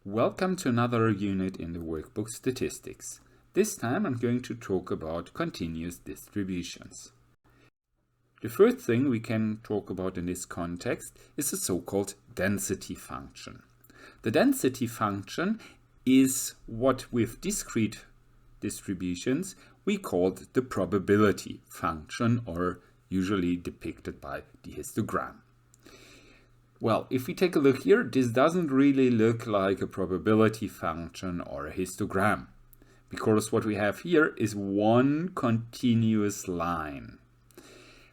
Welcome to another unit in the workbook statistics. This time I'm going to talk about continuous distributions. The first thing we can talk about in this context is the so-called density function. The density function is what with discrete distributions we called the probability function, or usually depicted by the histogram. Well, if we take a look here, this doesn't really look like a probability function or a histogram, because what we have here is one continuous line.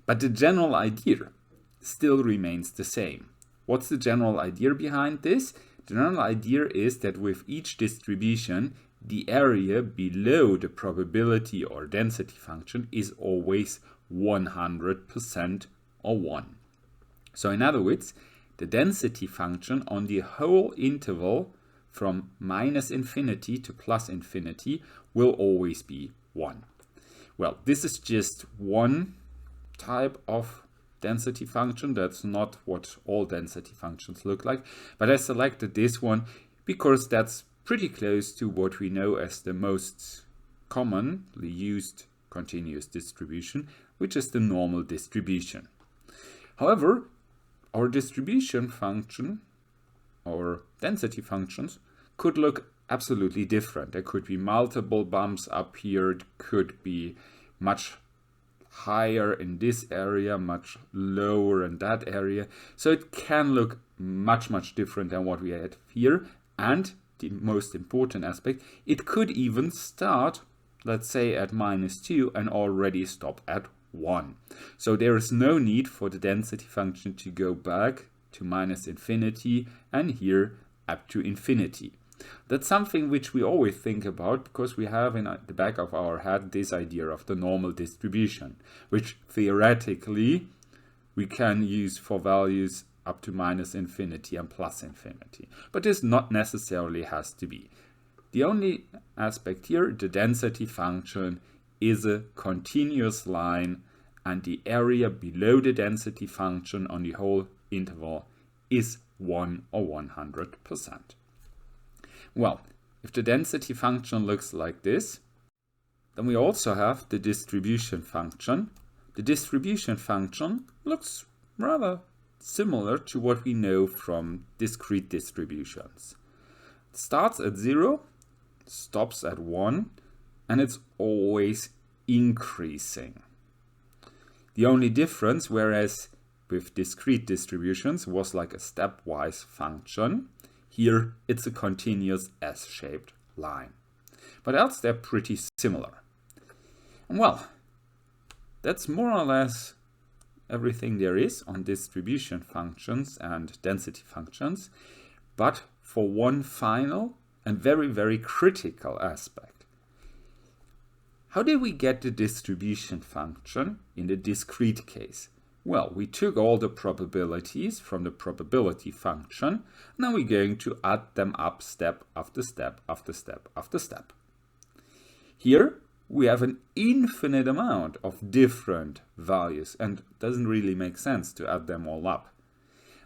But the general idea still remains the same. What's the general idea behind this? The general idea is that with each distribution, the area below the probability or density function is always 100% or 1. So in other words, the density function on the whole interval from minus infinity to plus infinity will always be 1. Well, this is just one type of density function. That's not what all density functions look like. But I selected this one because that's pretty close to what we know as the most commonly used continuous distribution, which is the normal distribution. However, our distribution function, or density functions, could look absolutely different. There could be multiple bumps up here. It could be much higher in this area, much lower in that area. So it can look much different than what we had here. And the most important aspect, it could even start, let's say, at -2 and already stop at 1. So there is no need for the density function to go back to minus infinity and here up to infinity. That's something which we always think about because we have in the back of our head this idea of the normal distribution, which theoretically we can use for values up to minus infinity and plus infinity. But this not necessarily has to be. The only aspect here, the density function, is a continuous line, and the area below the density function on the whole interval is 1 or 100%. Well, if the density function looks like this, then we also have the distribution function. The distribution function looks rather similar to what we know from discrete distributions. It starts at 0, stops at 1, and it's always increasing. The only difference, whereas with discrete distributions was like a stepwise function, here it's a continuous S-shaped line. But else they're pretty similar. And well, that's more or less everything there is on distribution functions and density functions, but for one final and very critical aspect. How did we get the distribution function in the discrete case? Well, we took all the probabilities from the probability function. Now we're going to add them up step after step after step after step. Here we have an infinite amount of different values, and it doesn't really make sense to add them all up.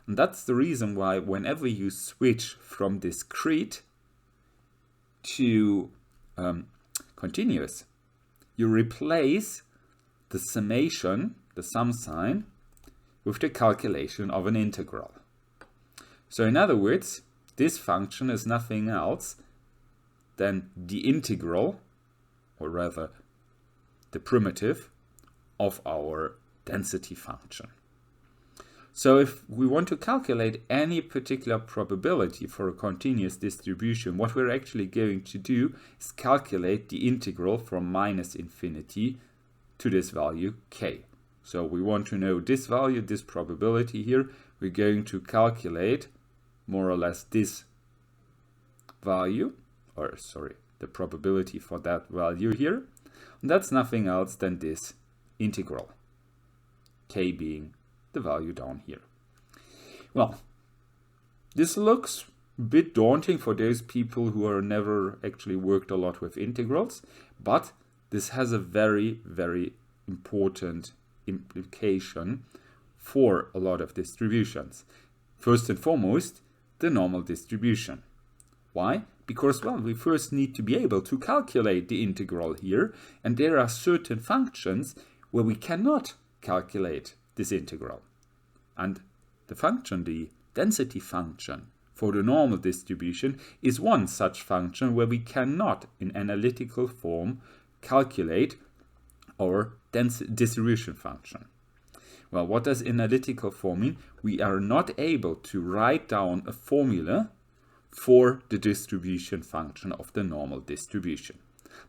And that's the reason why whenever you switch from discrete to continuous, you replace the summation, the sum sign, with the calculation of an integral. So in other words, this function is nothing else than the integral, or rather the primitive, of our density function. So if we want to calculate any particular probability for a continuous distribution, what we're actually going to do is calculate the integral from minus infinity to this value k. So we want to know this value, this probability here. We're going to calculate more or less this value, or sorry, the probability for that value here. And that's nothing else than this integral, k being the value down here. Well, this looks a bit daunting for those people who are never actually worked a lot with integrals, but this has a very important implication for a lot of distributions. First and foremost, the normal distribution. Why? Because, well, we first need to be able to calculate the integral here, and there are certain functions where we cannot calculate this integral. And the function, the density function for the normal distribution, is one such function where we cannot, in analytical form, calculate our distribution function. Well, what does analytical form mean? We are not able to write down a formula for the distribution function of the normal distribution.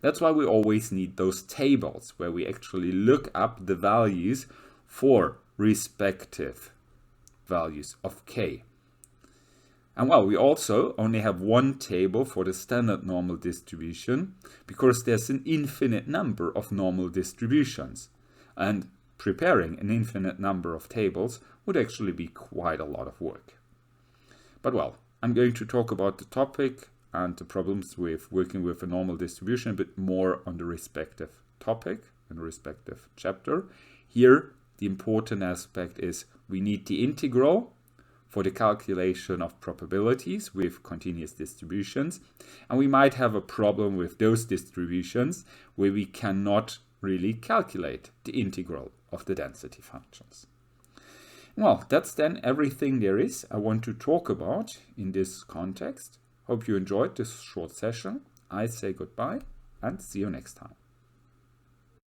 That's why we always need those tables where we actually look up the values for respective values of k. And well, we also only have one table for the standard normal distribution because there's an infinite number of normal distributions. And preparing an infinite number of tables would actually be quite a lot of work. But well, I'm going to talk about the topic and the problems with working with a normal distribution a bit more on the respective topic and respective chapter. Here, the important aspect is we need the integral for the calculation of probabilities with continuous distributions. And we might have a problem with those distributions where we cannot really calculate the integral of the density functions. Well, that's then everything there is I want to talk about in this context. Hope you enjoyed this short session. I say goodbye and see you next time.